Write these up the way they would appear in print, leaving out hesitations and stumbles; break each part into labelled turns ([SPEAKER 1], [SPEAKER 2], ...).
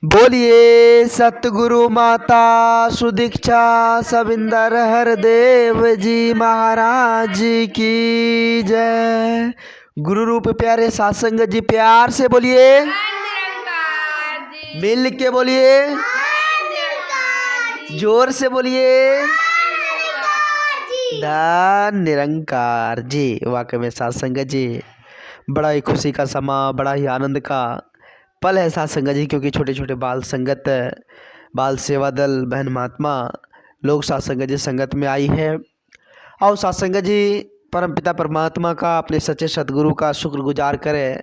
[SPEAKER 1] बोलिए सतगुरु माता सुदीक्षा सविंदर हरदेव जी महाराज की जय। गुरु रूप प्यारे सत्संग जी प्यार से बोलिए, मिल के बोलिए, जोर से बोलिए, धन निरंकार जी। वाकई में सत्संग जी बड़ा ही खुशी का समा, बड़ा ही आनंद का पल है सत्संग जी, क्योंकि छोटे छोटे बाल संगत, बाल सेवा दल, बहन महात्मा लोग सत्संग जी संगत में आई है। और सत्संग जी परमपिता परमात्मा का, अपने सच्चे सदगुरु का शुक्रगुजार करें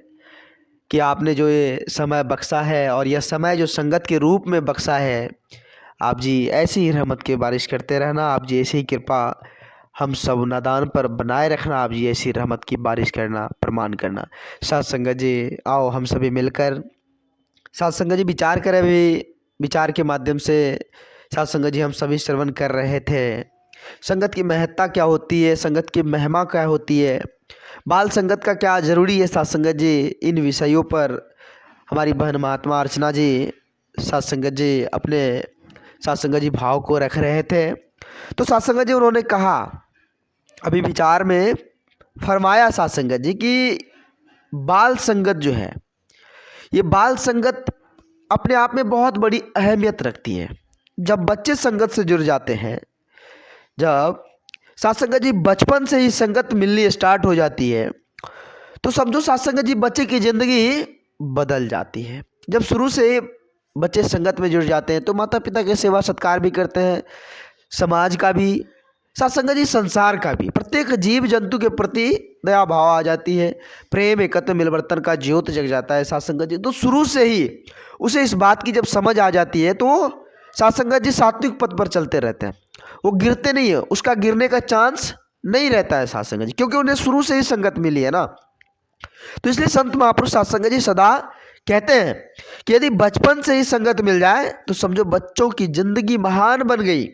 [SPEAKER 1] कि आपने जो ये समय बख्शा है और यह समय जो संगत के रूप में बख्शा है। आप जी ऐसी ही रहमत की बारिश करते रहना, आप जी ऐसी ही कृपा हम सब नादान पर बनाए रखना, आप जी ऐसी रहमत की बारिश करना, प्रमाण करना। सत्संग जी आओ हम सभी मिलकर सत्संग जी विचार करें। अभी विचार के माध्यम से सत्संग जी हम सभी श्रवण कर रहे थे, संगत की महत्ता क्या होती है, संगत की महिमा क्या होती है, बाल संगत का क्या जरूरी है सत्संग जी। इन विषयों पर हमारी बहन महात्मा अर्चना जी सत्संग जी अपने सत्संग जी भाव को रख रहे थे। तो सत्संग जी उन्होंने कहा, अभी विचार में फरमाया सत्संग जी कि बाल संगत जो है, ये बाल संगत अपने आप में बहुत बड़ी अहमियत रखती है। जब बच्चे संगत से जुड़ जाते हैं, जब सत्संग जी बचपन से ही संगत मिलनी स्टार्ट हो जाती है, तो समझो सत्संग जी बच्चे की ज़िंदगी बदल जाती है। जब शुरू से बच्चे संगत में जुड़ जाते हैं तो माता पिता के सेवा सत्कार भी करते हैं, समाज का भी, सत्संग जी संसार का भी, प्रत्येक जीव जंतु के प्रति दया भाव आ जाती है, प्रेम एकत्र मिलवर्तन का ज्योत जग जाता है सत्संग जी। तो शुरू से ही उसे इस बात की जब समझ आ जाती है तो सत्संग जी सात्विक पथ पर चलते रहते हैं, वो गिरते नहीं है, उसका गिरने का चांस नहीं रहता है सत्संग जी, क्योंकि उन्हें शुरू से ही संगत मिली है ना। तो इसलिए संत महापुरुष सत्संग जी सदा कहते हैं कि यदि बचपन से ही संगत मिल जाए तो समझो बच्चों की जिंदगी महान बन गई।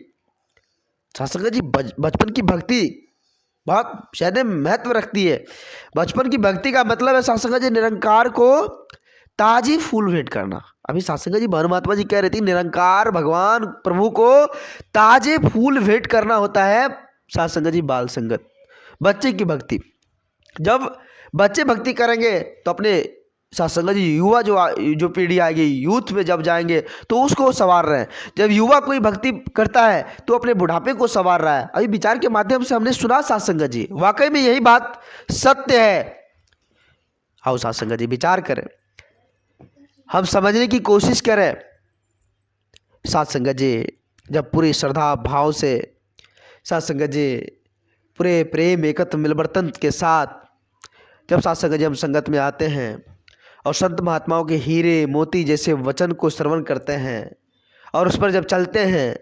[SPEAKER 1] सत्संग जी बचपन की भक्ति बहुत शायद महत्व रखती है। बचपन की भक्ति का मतलब है सत्संग जी निरंकार को ताजी फूल भेंट करना। अभी सत्संग जी भानु महात्मा जी कह रही थी, निरंकार भगवान प्रभु को ताजे फूल भेंट करना होता है सत्संग जी बाल संगत, बच्चे की भक्ति। जब बच्चे भक्ति करेंगे तो अपने सत्संग जी युवा जो पीढ़ी आएगी, यूथ में जब जाएंगे तो उसको संवार रहे हैं। जब युवा कोई भक्ति करता है तो अपने बुढ़ापे को संवार रहा है। अभी विचार के माध्यम से हमने सुना सत्संग जी, वाकई में यही बात सत्य है। आओ सत्संग जी विचार करें, हम समझने की कोशिश करें। सत्संग जी जब पूरी श्रद्धा भाव से सत्संग जी पूरे प्रेम एकत्र मिलवर्तन के साथ जब सत्संग जी हम संगत में आते हैं और संत महात्माओं के हीरे मोती जैसे वचन को श्रवण करते हैं और उस पर जब चलते हैं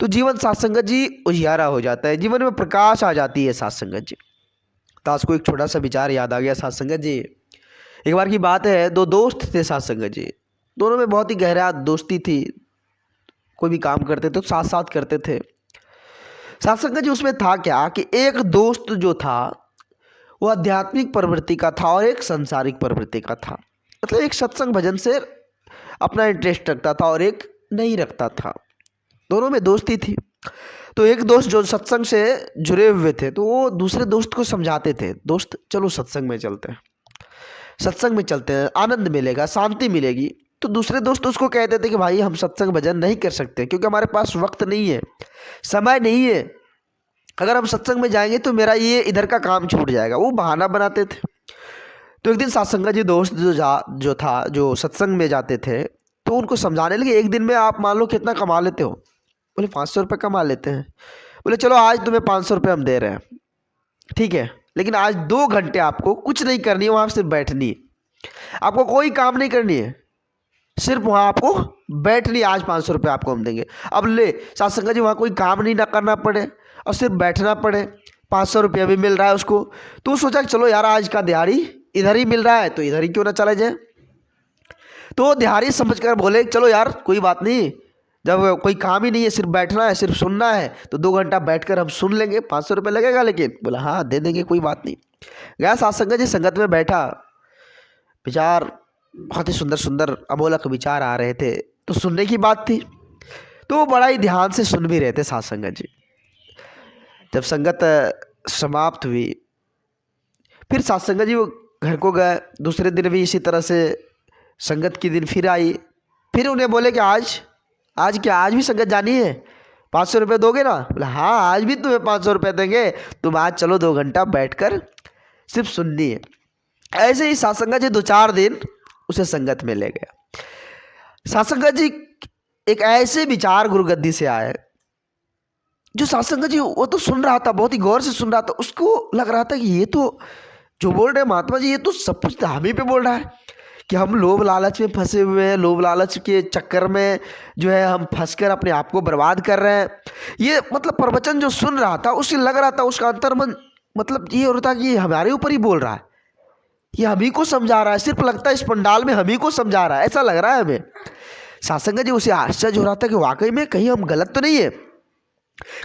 [SPEAKER 1] तो जीवन सत्संग जी उजियारा हो जाता है, जीवन में प्रकाश आ जाती है सत्संग जी। ताश को एक छोटा सा विचार याद आ गया सत्संग जी। एक बार की बात है, दो दोस्त थे सत्संग जी, दोनों में बहुत ही गहरा दोस्ती थी, कोई भी काम करते तो साथ साथ करते थे। सत्संग जी उसमें था क्या कि एक दोस्त जो था वो आध्यात्मिक प्रवृत्ति का था और एक सांसारिक प्रवृत्ति का था। मतलब एक सत्संग भजन से अपना इंटरेस्ट रखता था और एक नहीं रखता था, दोनों में दोस्ती थी। तो एक दोस्त जो सत्संग से जुड़े हुए थे तो वो दूसरे दोस्त को समझाते थे, दोस्त चलो सत्संग में चलते हैं, सत्संग में चलते हैं, आनंद मिलेगा, शांति मिलेगी। तो दूसरे दोस्त उसको कहते थे कि भाई हम सत्संग भजन नहीं कर सकते क्योंकि हमारे पास वक्त नहीं है, समय नहीं है, अगर हम सत्संग में जाएंगे तो मेरा ये इधर का काम छूट जाएगा, वो बहाना बनाते थे। तो एक दिन सत्संग जी दोस्त जो सत्संग में जाते थे तो उनको समझाने लगे, एक दिन में आप मान लो कितना कमा लेते हो? बोले 500 रुपये कमा लेते हैं। बोले चलो आज तुम्हें 500 रुपये हम दे रहे हैं, ठीक है, लेकिन आज 2 घंटे आपको कुछ नहीं करनी है, वहाँ सिर्फ बैठनी है, आपको कोई काम नहीं करनी है, सिर्फ वहाँ आपको बैठनी है, आज 500 रुपये आपको हम देंगे। अब ले सत्संग जी वहाँ कोई काम नहीं ना करना पड़े और सिर्फ बैठना पड़े, 500 रुपया भी मिल रहा है उसको। तो सोचा कि चलो यार आज का दिहाड़ी इधर ही मिल रहा है तो इधर ही क्यों ना चला जाए। तो दिहाड़ी समझकर बोले चलो यार कोई बात नहीं, जब कोई काम ही नहीं है, सिर्फ बैठना है, सिर्फ सुनना है, तो 2 घंटा बैठकर हम सुन लेंगे, 500 रुपये लगेगा। लेकिन बोला हाँ दे देंगे, कोई बात नहीं। गया सत्संग जी संगत में बैठा, विचार बहुत ही सुंदर सुंदर अमोलक विचार आ रहे थे तो सुनने की बात थी। तो वो बड़ा ही ध्यान से सुन भी रहे थे साथ संगत जी। जब संगत समाप्त हुई, फिर साथ संगत जी वो घर को गए। दूसरे दिन भी इसी तरह से संगत की दिन फिर आई। फिर उन्हें बोले कि आज क्या, आज भी संगत जानी है, 500 रुपये दोगे ना? बोले हाँ, आज भी तुम्हें 500 रुपये देंगे, तुम आज चलो 2 घंटा बैठकर सिर्फ सुननी है। ऐसे ही साथ संगत जी 2-4 दिन उसे संगत में ले गया। साथ संगत जी एक ऐसे विचार गुरुगद्दी से आए, जो साथ संगत जी वो तो सुन रहा था, बहुत ही गौर से सुन रहा था। उसको लग रहा था कि ये तो जो बोल रहे हैं महात्मा जी, ये तो सब कुछ हम ही पे बोल रहा है, कि हम लोभ लालच में फंसे हुए हैं, लोभ लालच के चक्कर में जो है हम फंसकर अपने आप को बर्बाद कर रहे हैं। ये मतलब प्रवचन जो सुन रहा था, उसे लग रहा था, उसका अंतर्मन मतलब ये हो रहा था कि ये हमारे ऊपर ही बोल रहा है, ये हम ही को समझा रहा है, सिर्फ लगता है इस पंडाल में हम ही को समझा रहा है, ऐसा लग रहा है हमें। साथ संगत जी उसे आश्चर्य हो रहा था कि वाकई में कहीं हम गलत तो नहीं है,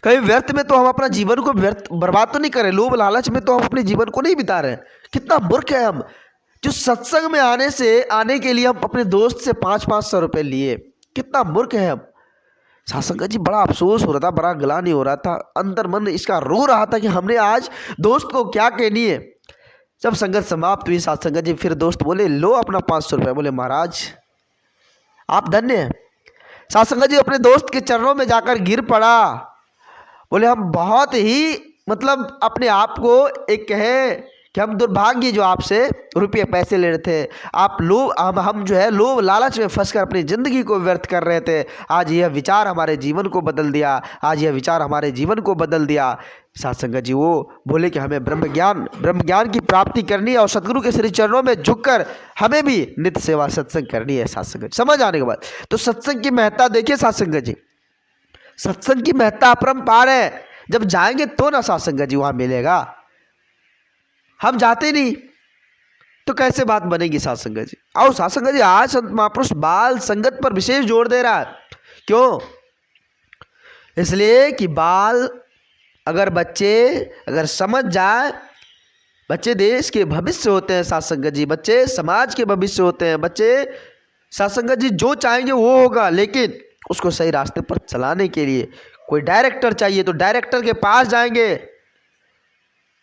[SPEAKER 1] कहीं व्यर्थ में तो हम अपना जीवन को व्यर्थ बर्बाद तो नहीं कर रहे, लोभ लालच में तो हम अपने जीवन को नहीं बिता रहे। कितना मूर्ख है हम, जो सत्संग में आने के लिए हम अपने दोस्त से 500-500 रुपये लिए, कितना मूर्ख है हम। साथ संगत जी बड़ा अफसोस हो रहा था, बड़ा ग्लानि हो रहा था, अंदर मन इसका रो रहा था कि हमने आज दोस्त को क्या कहनी है। जब संगत समाप्त हुई, साथ संगत जी फिर दोस्त बोले लो अपना 500 रुपये। बोले महाराज आप धन्य हैं। साथ संगत जी अपने दोस्त के चरणों में जाकर गिर पड़ा। बोले हम बहुत ही मतलब अपने आप को एक कहे कि हम दुर्भाग्य जो आपसे रुपये पैसे ले रहे थे, आप लोग हम जो है लोभ लालच में फंसकर अपनी ज़िंदगी को व्यर्थ कर रहे थे। आज यह विचार हमारे जीवन को बदल दिया, आज यह विचार हमारे जीवन को बदल दिया। साथ संगत जी वो बोले कि हमें ब्रह्म ज्ञान की प्राप्ति करनी है और सदगुरु के श्री चरणों में झुककर हमें भी नित्य सेवा सत्संग करनी है। साथ संगत समझ आने के बाद तो सत्संग की महत्ता देखिए साथ संगत जी, सत्संग की महत्ता अपरंपार है। जब जाएंगे तो ना साथ संगत जी वहाँ मिलेगा, हम जाते नहीं तो कैसे बात बनेगी साथ संगत जी। और साथ संगत जी आज संत महापुरुष बाल संगत पर विशेष जोर दे रहा है। क्यों? इसलिए कि बाल अगर बच्चे अगर समझ जाए, बच्चे देश के भविष्य होते हैं साथ संगत जी, बच्चे समाज के भविष्य होते हैं। बच्चे साथ संगत जी जो चाहेंगे वो होगा, लेकिन उसको सही रास्ते पर चलाने के लिए कोई डायरेक्टर चाहिए तो डायरेक्टर के पास जाएंगे।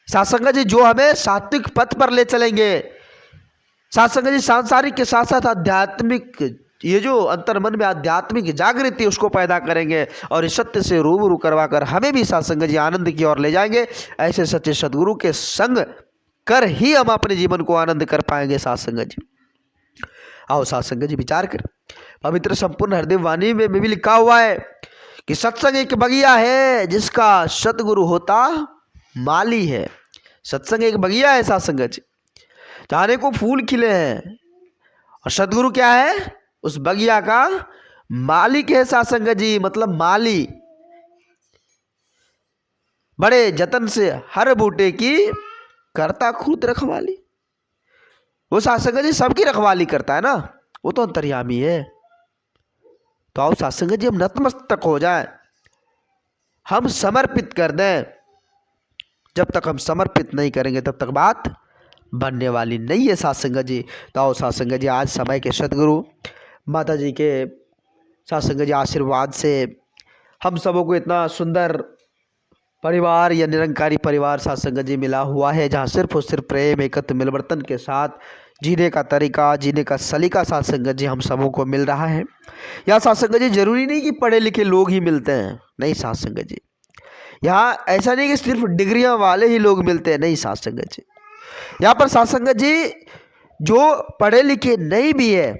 [SPEAKER 1] साथ संगत जी जो हमें सात्विक पथ पर ले चलेंगे। साथ संगत जी सांसारिक के साथ साथ आध्यात्मिक, ये जो अंतर्मन में आध्यात्मिक जागृति उसको पैदा करेंगे और इस सत्य से रूबरू करवा कर हमें भी साथ संगत जी आनंद की ओर ले जाएंगे। ऐसे सच्चे सदगुरु के संग कर ही हम अपने जीवन को आनंद कर पाएंगे। साथ संगत जी आओ साथ संगत जी विचार कर, पवित्र संपूर्ण हृदय वाणी में भी लिखा हुआ है कि सत्संग एक बगिया है जिसका सतगुरु होता माली है। सत्संग एक बगिया है साथ संगत जी, जहाँ को फूल खिले हैं और सतगुरु क्या है? उस बगिया का मालिक है साथ संगत जी। मतलब माली बड़े जतन से हर बूटे की करता खुद रखवाली। वो साथ संगत जी सबकी रखवाली करता है ना, वो तो अंतर्यामी है। तो आओ साथ संगत जी हम नतमस्तक हो जाए, हम समर्पित कर दें। जब तक हम समर्पित नहीं करेंगे तब तक बात बनने वाली नहीं है साथ संगत जी। तो आओ साथ संगत जी आज समय के सदगुरु माता जी के साथ संगत जी आशीर्वाद से हम सबों को इतना सुंदर परिवार या निरंकारी परिवार साथ संगत जी मिला हुआ है, जहाँ सिर्फ और सिर्फ प्रेम एकत्र मिलवर्तन के साथ जीने का तरीका, जीने का सलीका साथ संगत जी हम सबों को मिल रहा है। यहाँ साथ संगत जी जरूरी नहीं कि पढ़े लिखे लोग ही मिलते हैं, नहीं साथ संगत जी। यहाँ ऐसा नहीं कि सिर्फ डिग्रियां वाले ही लोग मिलते हैं, नहीं साथ संगत जी। यहाँ पर साथ संगत जी जो पढ़े लिखे नहीं भी है,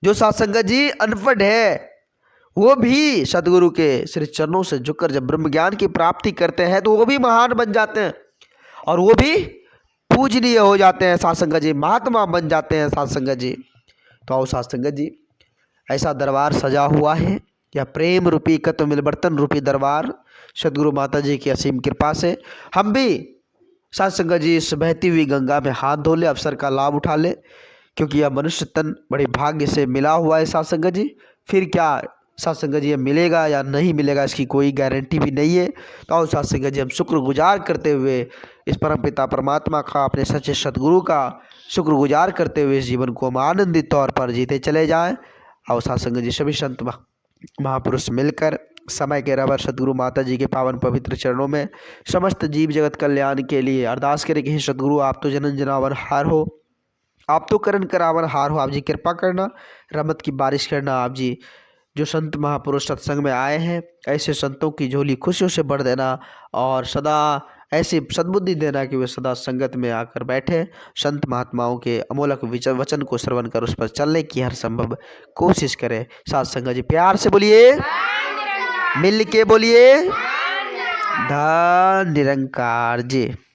[SPEAKER 1] जो साथ संगत जी अनपढ़ है, वो भी सदगुरु के श्री चरणों से झुककर जब ब्रह्म ज्ञान की प्राप्ति करते हैं तो वो भी महान बन जाते हैं और वो भी पूजनीय हो जाते हैं साथ संगत जी, महात्मा बन जाते हैं साथ संगत जी। तो आओ साथ संगत जी ऐसा दरबार सजा हुआ है, या प्रेम रूपी एकत्व मिलवर्तन रूपी दरबार सदगुरु माता जी की असीम कृपा से हम भी साथ संगत जी इस बहती हुई गंगा में हाथ धो ले, अवसर का लाभ उठा ले, क्योंकि यह मनुष्य तन बड़े भाग्य से मिला हुआ है साथ संगत जी। फिर क्या साथ संगत जी मिलेगा या नहीं मिलेगा इसकी कोई गारंटी भी नहीं है। तो आओ साथ संगत जी हम शुक्रगुजार करते हुए इस परमपिता परमात्मा का, अपने सच्चे सदगुरु का शुक्रगुजार करते हुए इस जीवन को हम आनंदित तौर पर जीते चले जाएं। और साथ संगत जी सभी संत महापुरुष मिलकर समय के रबर सदगुरु माता जी के पावन पवित्र चरणों में समस्त जीव जगत कल्याण के लिए अरदास करें कि हे सदगुरु, आप तो जनन जनावर हार हो, आप तो करण करावन हार हो, आप जी कृपा करना, रहमत की बारिश करना। आप जी जो संत महापुरुष सत्संग में आए हैं, ऐसे संतों की झोली खुशियों से भर देना और सदा ऐसी सद्बुद्धि देना कि वे सदा संगत में आकर बैठे, संत महात्माओं के अमोलक वचन को श्रवण कर उस पर चलने की हर संभव कोशिश करें। साथ संगत जी प्यार से बोलिए, मिल के बोलिए, धन निरंकार जी।